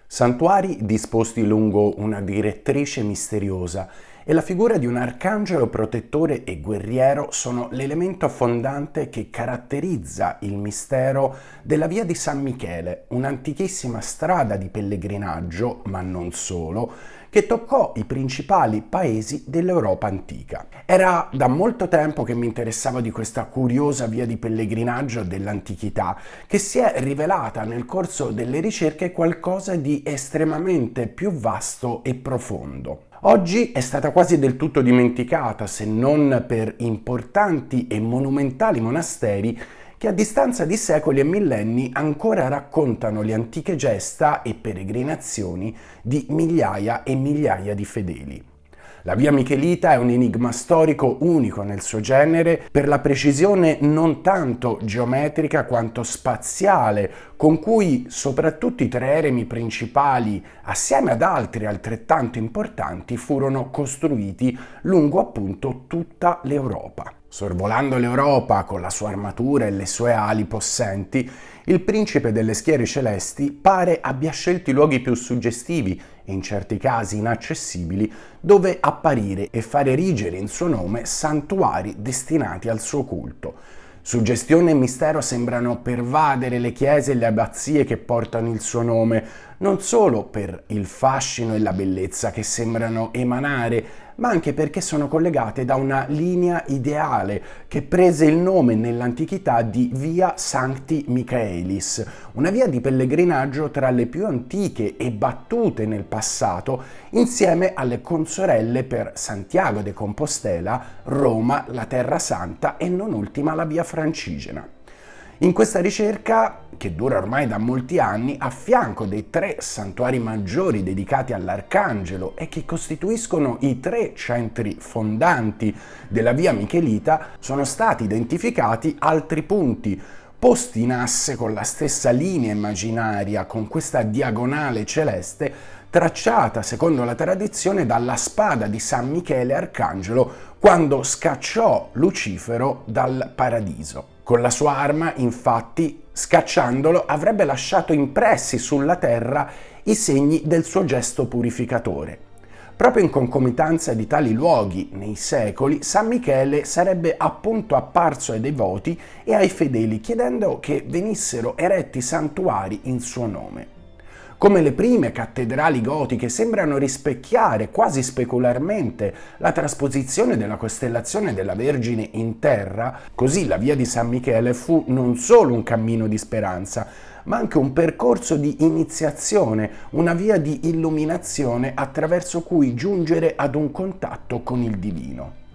Santuari disposti lungo una direttrice misteriosa e la figura di un arcangelo protettore e guerriero sono l'elemento fondante che caratterizza il mistero della Via di San Michele, un'antichissima strada di pellegrinaggio, ma non solo, che toccò i principali paesi dell'Europa antica. Era da molto tempo che mi interessavo di questa curiosa via di pellegrinaggio dell'antichità, che si è rivelata nel corso delle ricerche qualcosa di estremamente più vasto e profondo. Oggi è stata quasi del tutto dimenticata, se non per importanti e monumentali monasteri che a distanza di secoli e millenni ancora raccontano le antiche gesta e peregrinazioni di migliaia e migliaia di fedeli. La Via Michelita è un enigma storico unico nel suo genere per la precisione non tanto geometrica quanto spaziale con cui soprattutto i tre eremi principali, assieme ad altri altrettanto importanti, furono costruiti lungo appunto tutta l'Europa. Sorvolando l'Europa con la sua armatura e le sue ali possenti, il principe delle schiere celesti pare abbia scelto i luoghi più suggestivi e in certi casi inaccessibili dove apparire e fare erigere in suo nome santuari destinati al suo culto. Suggestione e mistero sembrano pervadere le chiese e le abbazie che portano il suo nome, non solo per il fascino e la bellezza che sembrano emanare, ma anche perché sono collegate da una linea ideale che prese il nome nell'antichità di Via Sancti Michaelis, una via di pellegrinaggio tra le più antiche e battute nel passato, insieme alle consorelle per Santiago de Compostela, Roma, la Terra Santa e non ultima la Via Francigena. In questa ricerca, che dura ormai da molti anni, a fianco dei tre santuari maggiori dedicati all'Arcangelo e che costituiscono i tre centri fondanti della Via Michelita, sono stati identificati altri punti posti in asse con la stessa linea immaginaria, con questa diagonale celeste tracciata secondo la tradizione dalla spada di San Michele Arcangelo quando scacciò Lucifero dal paradiso. Con la sua arma, infatti, scacciandolo, avrebbe lasciato impressi sulla terra i segni del suo gesto purificatore. Proprio in concomitanza di tali luoghi, nei secoli, San Michele sarebbe appunto apparso ai devoti e ai fedeli chiedendo che venissero eretti santuari in suo nome. Come le prime cattedrali gotiche sembrano rispecchiare quasi specularmente la trasposizione della costellazione della Vergine in terra, così la via di San Michele fu non solo un cammino di speranza, ma anche un percorso di iniziazione, una via di illuminazione attraverso cui giungere ad un contatto con il divino.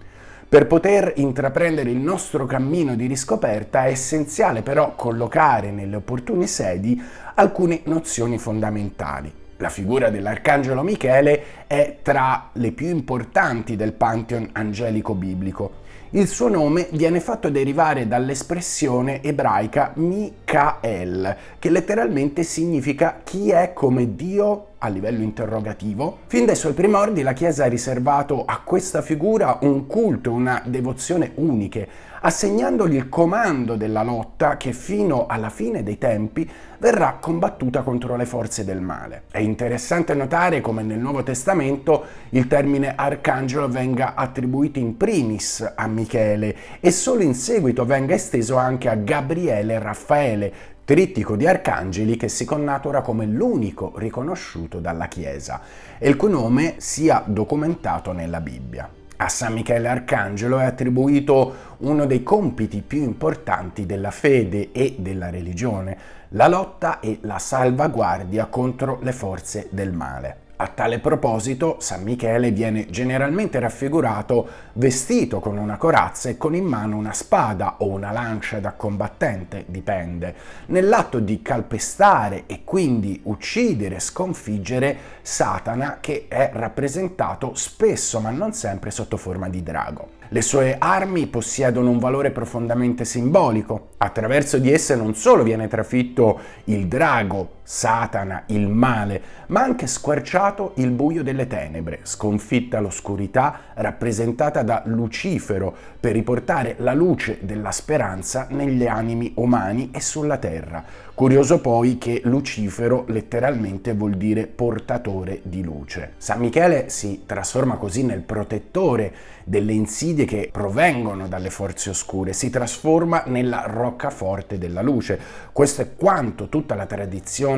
Per poter intraprendere il nostro cammino di riscoperta è essenziale però collocare nelle opportune sedi alcune nozioni fondamentali. La figura dell'Arcangelo Michele è tra le più importanti del pantheon angelico biblico. Il suo nome viene fatto derivare dall'espressione ebraica Mikael, che letteralmente significa chi è come Dio a livello interrogativo. Fin dai suoi primordi la Chiesa ha riservato a questa figura un culto, una devozione uniche, assegnandogli il comando della lotta che fino alla fine dei tempi verrà combattuta contro le forze del male. È interessante notare come nel Nuovo Testamento il termine arcangelo venga attribuito in primis a Michele e solo in seguito venga esteso anche a Gabriele e Raffaele, trittico di arcangeli che si connatura come l'unico riconosciuto dalla Chiesa e il cui nome sia documentato nella Bibbia. A San Michele Arcangelo è attribuito uno dei compiti più importanti della fede e della religione, la lotta e la salvaguardia contro le forze del male. A tale proposito, San Michele viene generalmente raffigurato vestito con una corazza e con in mano una spada o una lancia da combattente, dipende, nell'atto di calpestare e quindi uccidere, sconfiggere Satana, che è rappresentato spesso ma non sempre sotto forma di drago. Le sue armi possiedono un valore profondamente simbolico. Attraverso di esse non solo viene trafitto il drago, Satana, il male, ma anche squarciato il buio delle tenebre, sconfitta l'oscurità rappresentata da Lucifero per riportare la luce della speranza negli animi umani e sulla terra. Curioso poi che Lucifero letteralmente vuol dire portatore di luce. San Michele si trasforma così nel protettore delle insidie che provengono dalle forze oscure, si trasforma nella roccaforte della luce. Questo è quanto tutta la tradizione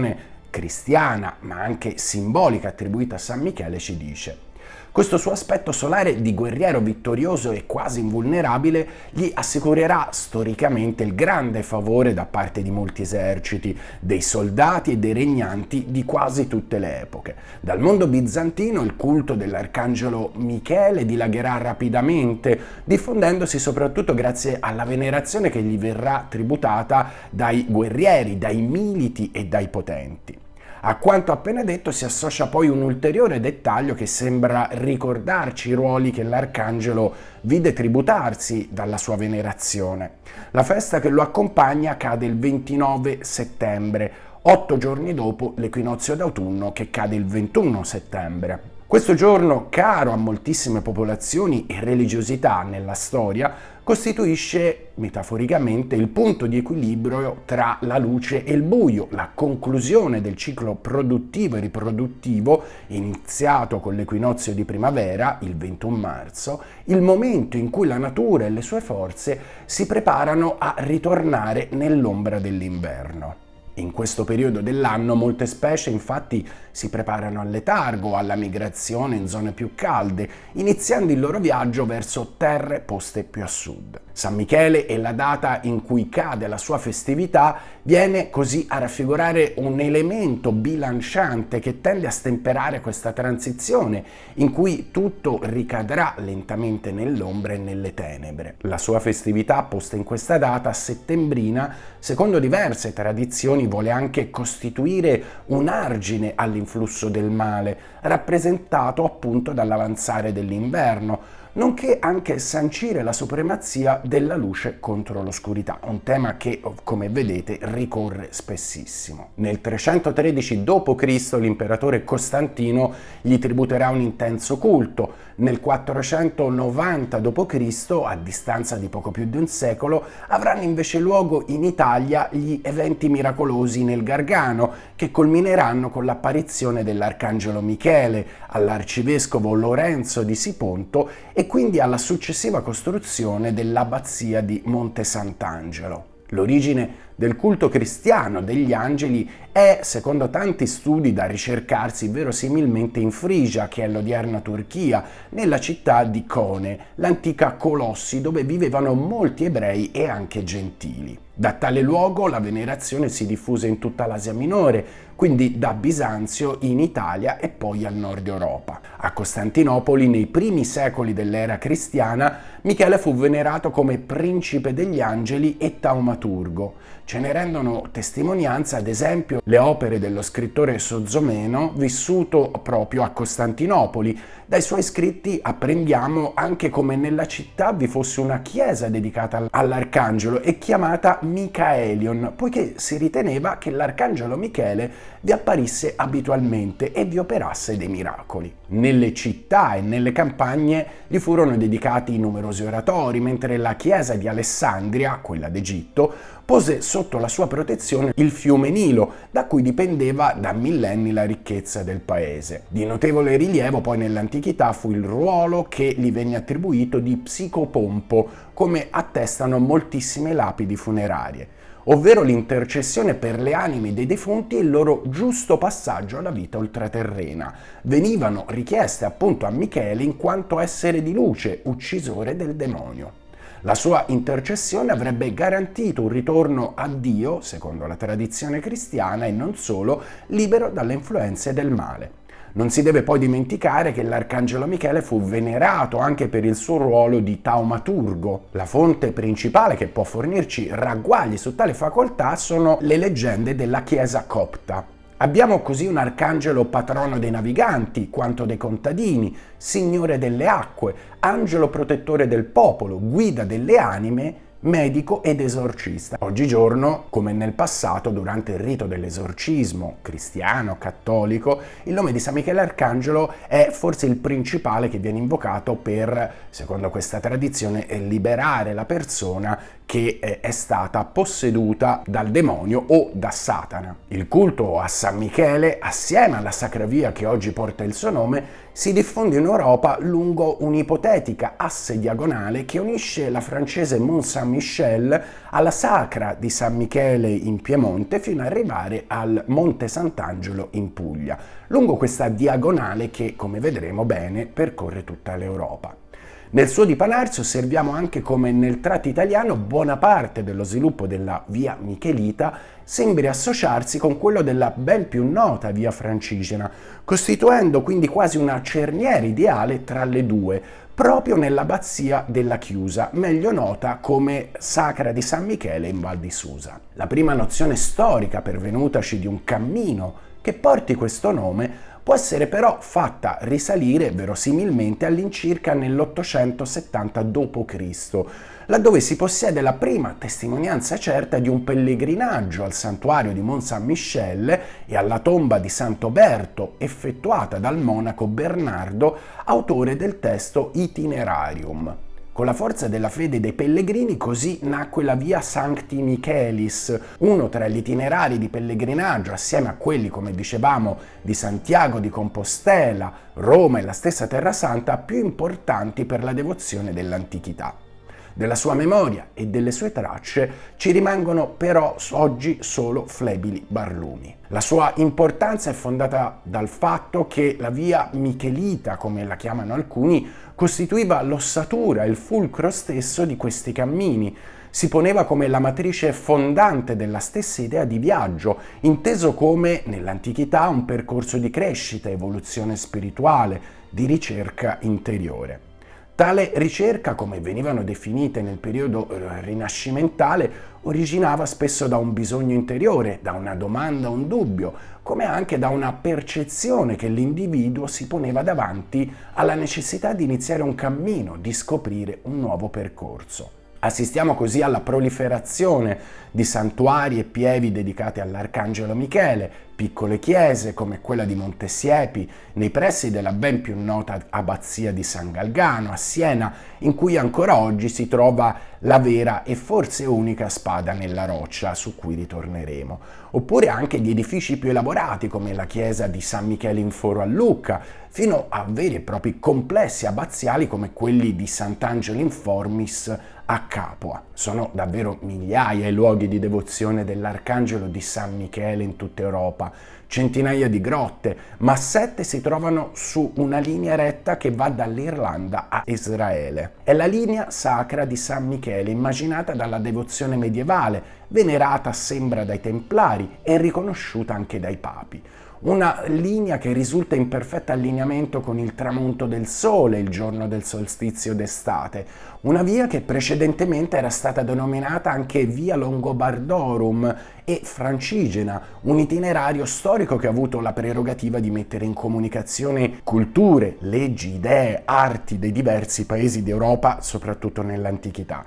cristiana, ma anche simbolica attribuita a San Michele ci dice. Questo suo aspetto solare di guerriero vittorioso e quasi invulnerabile gli assicurerà storicamente il grande favore da parte di molti eserciti, dei soldati e dei regnanti di quasi tutte le epoche. Dal mondo bizantino il culto dell'arcangelo Michele dilagherà rapidamente, diffondendosi soprattutto grazie alla venerazione che gli verrà tributata dai guerrieri, dai militi e dai potenti. A quanto appena detto si associa poi un ulteriore dettaglio che sembra ricordarci i ruoli che l'arcangelo vide tributarsi dalla sua venerazione. La festa che lo accompagna cade il 29 settembre, 8 giorni dopo l'equinozio d'autunno che cade il 21 settembre. Questo giorno, caro a moltissime popolazioni e religiosità nella storia, costituisce metaforicamente il punto di equilibrio tra la luce e il buio, la conclusione del ciclo produttivo e riproduttivo iniziato con l'equinozio di primavera, il 21 marzo, il momento in cui la natura e le sue forze si preparano a ritornare nell'ombra dell'inverno. In questo periodo dell'anno molte specie infatti si preparano al letargo, alla migrazione in zone più calde, iniziando il loro viaggio verso terre poste più a sud. San Michele e la data in cui cade la sua festività viene così a raffigurare un elemento bilanciante che tende a stemperare questa transizione in cui tutto ricadrà lentamente nell'ombra e nelle tenebre. La sua festività posta in questa data settembrina, secondo diverse tradizioni, vuole anche costituire un argine all'influsso del male, rappresentato appunto dall'avanzare dell'inverno, nonché anche sancire la supremazia della luce contro l'oscurità, un tema che, come vedete, ricorre spessissimo. Nel 313 d.C. l'imperatore Costantino gli tributerà un intenso culto. Nel 490 d.C., a distanza di poco più di un secolo, avranno invece luogo in Italia gli eventi miracolosi nel Gargano, che culmineranno con l'apparizione dell'arcangelo Michele all'arcivescovo Lorenzo di Siponto e quindi alla successiva costruzione dell'abbazia di Monte Sant'Angelo. L'origine del culto cristiano degli angeli è, secondo tanti studi, da ricercarsi verosimilmente in Frigia, che è l'odierna Turchia, nella città di Kone, l'antica Colossi, dove vivevano molti ebrei e anche gentili. Da tale luogo la venerazione si diffuse in tutta l'Asia Minore, quindi da Bisanzio in Italia e poi al nord Europa. A Costantinopoli, nei primi secoli dell'era cristiana, Michele fu venerato come principe degli angeli e taumaturgo. Ce ne rendono testimonianza, ad esempio, le opere dello scrittore Sozzomeno, vissuto proprio a Costantinopoli. Dai suoi scritti apprendiamo anche come nella città vi fosse una chiesa dedicata all'arcangelo e chiamata Michaelion, poiché si riteneva che l'arcangelo Michele vi apparisse abitualmente e vi operasse dei miracoli. Nelle città e nelle campagne gli furono dedicati numerosi oratori, mentre la chiesa di Alessandria, quella d'Egitto, pose sotto la sua protezione il fiume Nilo, da cui dipendeva da millenni la ricchezza del paese. Di notevole rilievo poi nell'antichità fu il ruolo che gli venne attribuito di psicopompo, come attestano moltissime lapidi funerarie, ovvero l'intercessione per le anime dei defunti e il loro giusto passaggio alla vita ultraterrena. Venivano richieste appunto a Michele in quanto essere di luce, uccisore del demonio. La sua intercessione avrebbe garantito un ritorno a Dio, secondo la tradizione cristiana, e non solo, libero dalle influenze del male. Non si deve poi dimenticare che l'arcangelo Michele fu venerato anche per il suo ruolo di taumaturgo. La fonte principale che può fornirci ragguagli su tale facoltà sono le leggende della Chiesa copta. Abbiamo così un arcangelo patrono dei naviganti, quanto dei contadini, signore delle acque, angelo protettore del popolo, guida delle anime, medico ed esorcista. Oggigiorno, come nel passato, durante il rito dell'esorcismo cristiano, cattolico, il nome di San Michele Arcangelo è forse il principale che viene invocato per, secondo questa tradizione, liberare la persona che è stata posseduta dal demonio o da Satana. Il culto a San Michele, assieme alla Sacra Via che oggi porta il suo nome, si diffonde in Europa lungo un'ipotetica asse diagonale che unisce la francese Mont Saint-Michel alla Sacra di San Michele in Piemonte fino ad arrivare al Monte Sant'Angelo in Puglia, lungo questa diagonale che, come vedremo bene, percorre tutta l'Europa. Nel suo dipanarsi osserviamo anche come nel tratto italiano buona parte dello sviluppo della via michelita sembri associarsi con quello della ben più nota via francigena, costituendo quindi quasi una cerniera ideale tra le due, proprio nell'abbazia della Chiusa, meglio nota come Sacra di San Michele in Val di Susa. La prima nozione storica pervenutaci di un cammino che porti questo nome può essere però fatta risalire verosimilmente all'incirca nell'870 d.C., laddove si possiede la prima testimonianza certa di un pellegrinaggio al santuario di Mont Saint-Michel e alla tomba di Sant'Oberto effettuata dal monaco Bernardo, autore del testo Itinerarium. Con la forza della fede dei pellegrini così nacque la via Sancti Michaelis, uno tra gli itinerari di pellegrinaggio assieme a quelli, come dicevamo, di Santiago di Compostela, Roma e la stessa Terra Santa più importanti per la devozione dell'antichità. Della sua memoria e delle sue tracce ci rimangono però oggi solo flebili barlumi. La sua importanza è fondata dal fatto che la via michelita, come la chiamano alcuni, costituiva l'ossatura, il fulcro stesso di questi cammini. Si poneva come la matrice fondante della stessa idea di viaggio, inteso come, nell'antichità, un percorso di crescita, evoluzione spirituale, di ricerca interiore. Tale ricerca, come venivano definite nel periodo rinascimentale, originava spesso da un bisogno interiore, da una domanda, un dubbio, come anche da una percezione che l'individuo si poneva davanti alla necessità di iniziare un cammino, di scoprire un nuovo percorso. Assistiamo così alla proliferazione di santuari e pievi dedicati all'Arcangelo Michele, piccole chiese come quella di Montesiepi, nei pressi della ben più nota abbazia di San Galgano a Siena, in cui ancora oggi si trova la vera e forse unica spada nella roccia, su cui ritorneremo. Oppure anche gli edifici più elaborati come la chiesa di San Michele in Foro a Lucca, fino a veri e propri complessi abbaziali come quelli di Sant'Angelo in Formis a Capua. Sono davvero migliaia i luoghi di devozione dell'Arcangelo di San Michele in tutta Europa, centinaia di grotte, ma 7 si trovano su una linea retta che va dall'Irlanda a Israele. È la linea sacra di San Michele, immaginata dalla devozione medievale, venerata sembra dai Templari e riconosciuta anche dai papi. Una linea che risulta in perfetto allineamento con il tramonto del sole il giorno del solstizio d'estate, una via che precedentemente era stata denominata anche Via Longobardorum e Francigena, un itinerario storico che ha avuto la prerogativa di mettere in comunicazione culture, leggi, idee, arti dei diversi paesi d'Europa, soprattutto nell'antichità.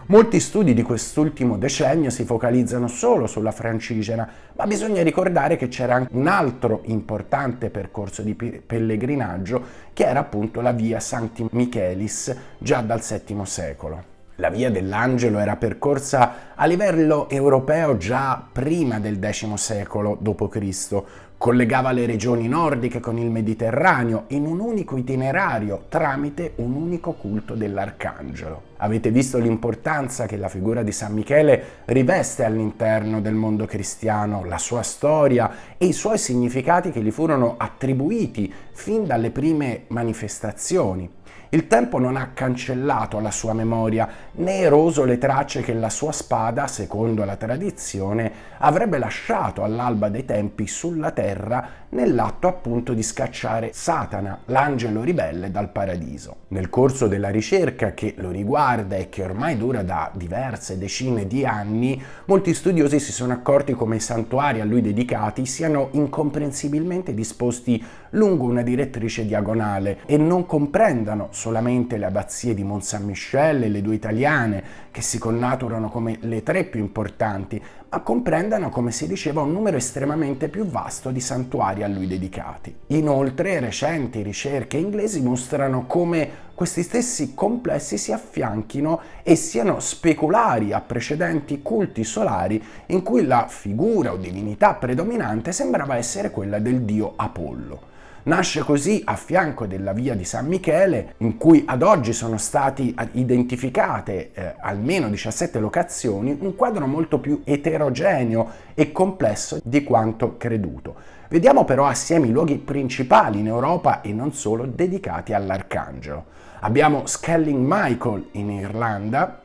Molti studi di quest'ultimo decennio si focalizzano solo sulla Francigena, ma bisogna ricordare che c'era anche un altro importante percorso di pellegrinaggio che era appunto la via Sancti Michaelis già dal VII secolo. La via dell'Angelo era percorsa a livello europeo già prima del X secolo d.C., collegava le regioni nordiche con il Mediterraneo in un unico itinerario tramite un unico culto dell'Arcangelo. Avete visto l'importanza che la figura di San Michele riveste all'interno del mondo cristiano, la sua storia e i suoi significati che gli furono attribuiti fin dalle prime manifestazioni. Il tempo non ha cancellato la sua memoria né eroso le tracce che la sua spada, secondo la tradizione, avrebbe lasciato all'alba dei tempi sulla terra terra nell'atto appunto di scacciare Satana, l'angelo ribelle, dal paradiso. Nel corso della ricerca che lo riguarda e che ormai dura da diverse decine di anni, molti studiosi si sono accorti come i santuari a lui dedicati siano incomprensibilmente disposti lungo una direttrice diagonale e non comprendano solamente le abbazie di Mont Saint-Michel e le due italiane, che si connaturano come le tre più importanti, ma comprendano, come si diceva, un numero estremamente più vasto di santuari a lui dedicati. Inoltre, recenti ricerche inglesi mostrano come questi stessi complessi si affianchino e siano speculari a precedenti culti solari in cui la figura o divinità predominante sembrava essere quella del dio Apollo. Nasce così, a fianco della via di San Michele, in cui ad oggi sono state identificate almeno 17 locazioni, un quadro molto più eterogeneo e complesso di quanto creduto. Vediamo però assieme i luoghi principali in Europa e non solo dedicati all'Arcangelo. Abbiamo Skelling Michael in Irlanda,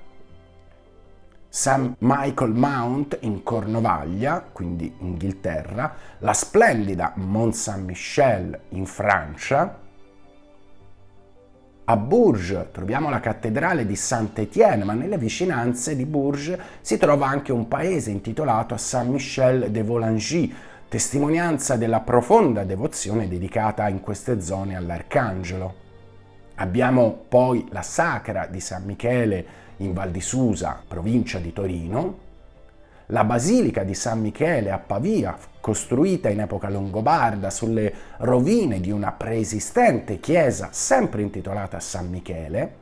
St. Michael Mount in Cornovaglia, quindi Inghilterra, la splendida Mont Saint-Michel in Francia. A Bourges troviamo la cattedrale di Saint-Étienne, ma nelle vicinanze di Bourges si trova anche un paese intitolato a Saint-Michel de Volangy, testimonianza della profonda devozione dedicata in queste zone all'Arcangelo. Abbiamo poi la Sacra di San Michele in Val di Susa, provincia di Torino, la Basilica di San Michele a Pavia, costruita in epoca longobarda sulle rovine di una preesistente chiesa sempre intitolata a San Michele,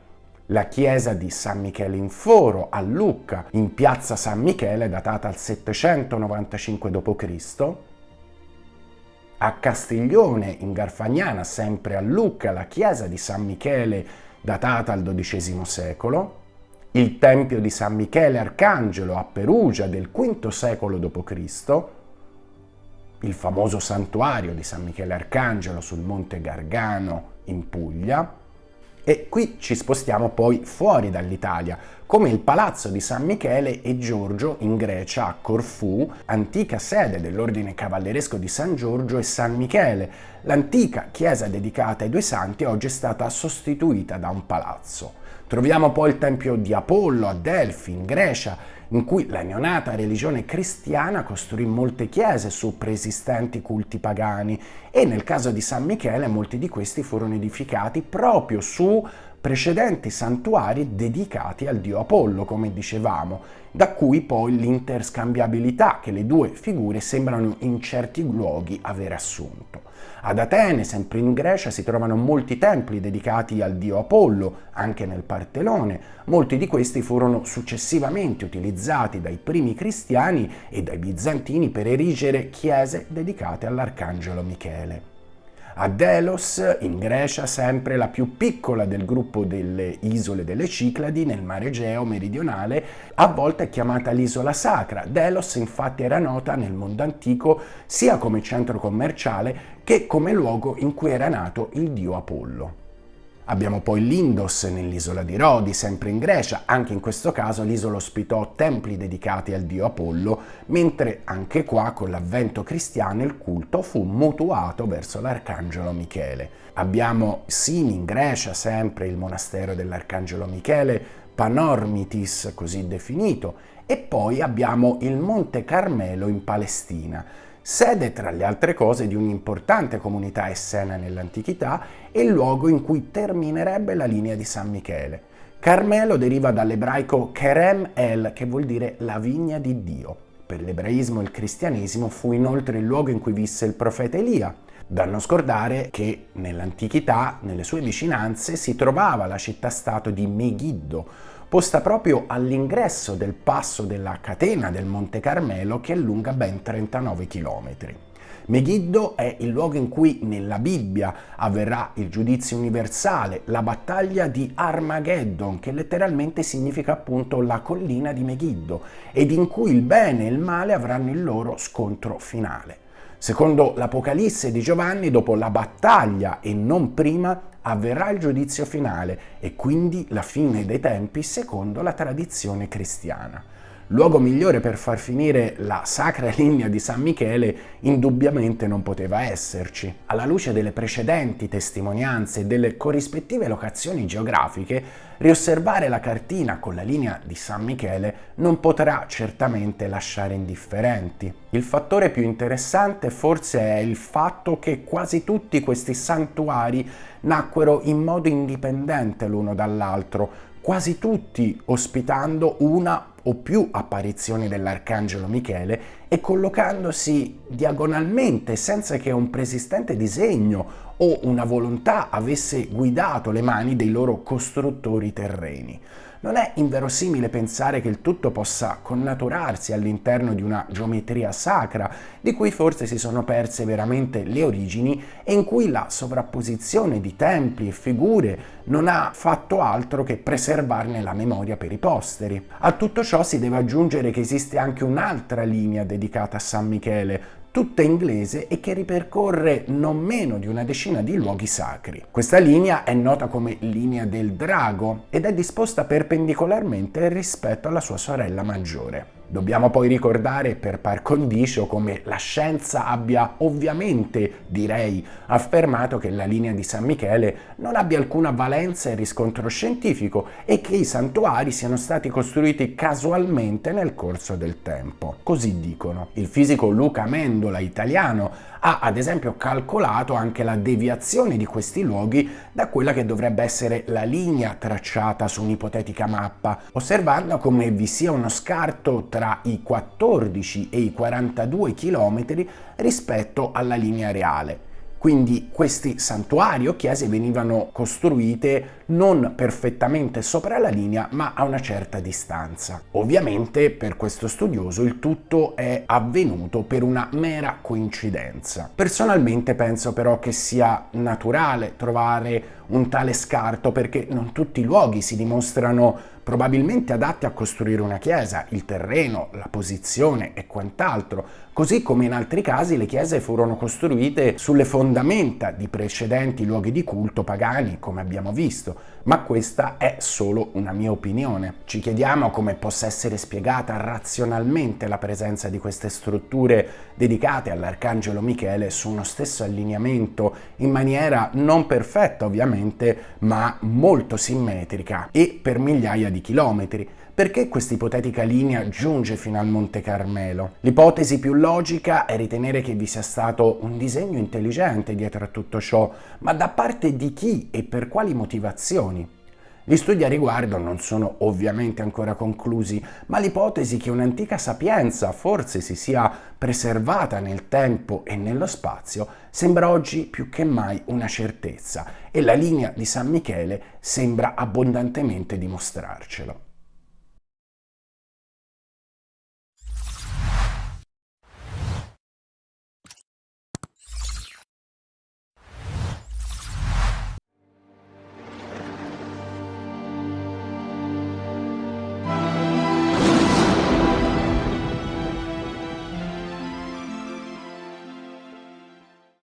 la chiesa di San Michele in Foro a Lucca, in piazza San Michele, datata al 795 d.C., a Castiglione in Garfagnana, sempre a Lucca, la chiesa di San Michele datata al XII secolo, il tempio di San Michele Arcangelo a Perugia del V secolo d.C., il famoso santuario di San Michele Arcangelo sul Monte Gargano in Puglia. E qui ci spostiamo poi fuori dall'Italia, come il Palazzo di San Michele e Giorgio in Grecia, a Corfù, antica sede dell'ordine cavalleresco di San Giorgio e San Michele. L'antica chiesa dedicata ai due santi oggi è stata sostituita da un palazzo. Troviamo poi il tempio di Apollo a Delfi, in Grecia, in cui la neonata religione cristiana costruì molte chiese su preesistenti culti pagani, e nel caso di San Michele molti di questi furono edificati proprio su precedenti santuari dedicati al dio Apollo, come dicevamo, da cui poi l'interscambiabilità che le due figure sembrano in certi luoghi aver assunto. Ad Atene, sempre in Grecia, si trovano molti templi dedicati al dio Apollo, anche nel Partenone. Molti di questi furono successivamente utilizzati dai primi cristiani e dai bizantini per erigere chiese dedicate all'Arcangelo Michele. A Delos, in Grecia, sempre la più piccola del gruppo delle isole delle Cicladi, nel Mar Egeo meridionale, a volte è chiamata l'isola sacra. Delos infatti era nota nel mondo antico sia come centro commerciale che come luogo in cui era nato il dio Apollo. Abbiamo poi Lindos nell'isola di Rodi, sempre in Grecia. Anche in questo caso l'isola ospitò templi dedicati al dio Apollo, mentre anche qua con l'avvento cristiano il culto fu mutuato verso l'Arcangelo Michele. Abbiamo Sini in Grecia, sempre il monastero dell'Arcangelo Michele, Panormitis così definito, e poi abbiamo il Monte Carmelo in Palestina, sede tra le altre cose di un'importante comunità essena nell'antichità e il luogo in cui terminerebbe la linea di San Michele. Carmelo deriva dall'ebraico Kerem El, che vuol dire la vigna di Dio. Per l'ebraismo e il cristianesimo fu inoltre il luogo in cui visse il profeta Elia. Da non scordare che nell'antichità, nelle sue vicinanze, si trovava la città-stato di Megiddo, posta proprio all'ingresso del passo della catena del Monte Carmelo, che è lunga ben 39 km. Megiddo è il luogo in cui nella Bibbia avverrà il giudizio universale, la battaglia di Armageddon, che letteralmente significa appunto la collina di Megiddo, ed in cui il bene e il male avranno il loro scontro finale. Secondo l'Apocalisse di Giovanni, dopo la battaglia e non prima, avverrà il giudizio finale e quindi la fine dei tempi secondo la tradizione cristiana. luogo migliore per far finire la sacra linea di San Michele indubbiamente non poteva esserci. Alla luce delle precedenti testimonianze e delle corrispettive locazioni geografiche, riosservare la cartina con la linea di San Michele non potrà certamente lasciare indifferenti. Il fattore più interessante forse è il fatto che quasi tutti questi santuari nacquero in modo indipendente l'uno dall'altro, quasi tutti ospitando una o più apparizioni dell'Arcangelo Michele e collocandosi diagonalmente senza che un preesistente disegno o una volontà avesse guidato le mani dei loro costruttori terreni. Non è inverosimile pensare che il tutto possa connaturarsi all'interno di una geometria sacra, di cui forse si sono perse veramente le origini e in cui la sovrapposizione di templi e figure non ha fatto altro che preservarne la memoria per i posteri. A tutto ciò si deve aggiungere che esiste anche un'altra linea dedicata a San Michele, tutta inglese e che ripercorre non meno di una decina di luoghi sacri. Questa linea è nota come linea del drago ed è disposta perpendicolarmente rispetto alla sua sorella maggiore. Dobbiamo poi ricordare per par condicio come la scienza abbia ovviamente, direi, affermato che la linea di San Michele non abbia alcuna valenza e riscontro scientifico e che i santuari siano stati costruiti casualmente nel corso del tempo. Così dicono. Il fisico Luca Amendola, italiano, ha ad esempio calcolato anche la deviazione di questi luoghi da quella che dovrebbe essere la linea tracciata su un'ipotetica mappa, osservando come vi sia uno scarto tra i 14 e i 42 km rispetto alla linea reale. Quindi questi santuari o chiese venivano costruite non perfettamente sopra la linea, ma a una certa distanza. Ovviamente per questo studioso il tutto è avvenuto per una mera coincidenza. Personalmente penso però che sia naturale trovare un tale scarto perché non tutti i luoghi si dimostrano probabilmente adatti a costruire una chiesa, il terreno, la posizione e quant'altro, così come in altri casi le chiese furono costruite sulle fondamenta di precedenti luoghi di culto pagani, come abbiamo visto, ma questa è solo una mia opinione. Ci chiediamo come possa essere spiegata razionalmente la presenza di queste strutture dedicate all'Arcangelo Michele su uno stesso allineamento in maniera non perfetta ovviamente, ma molto simmetrica e per migliaia di chilometri. Perché questa ipotetica linea giunge fino al Monte Carmelo? L'ipotesi più logica è ritenere che vi sia stato un disegno intelligente dietro a tutto ciò, ma da parte di chi e per quali motivazioni? Gli studi a riguardo non sono ovviamente ancora conclusi, ma l'ipotesi che un'antica sapienza forse si sia preservata nel tempo e nello spazio sembra oggi più che mai una certezza e la linea di San Michele sembra abbondantemente dimostrarcelo.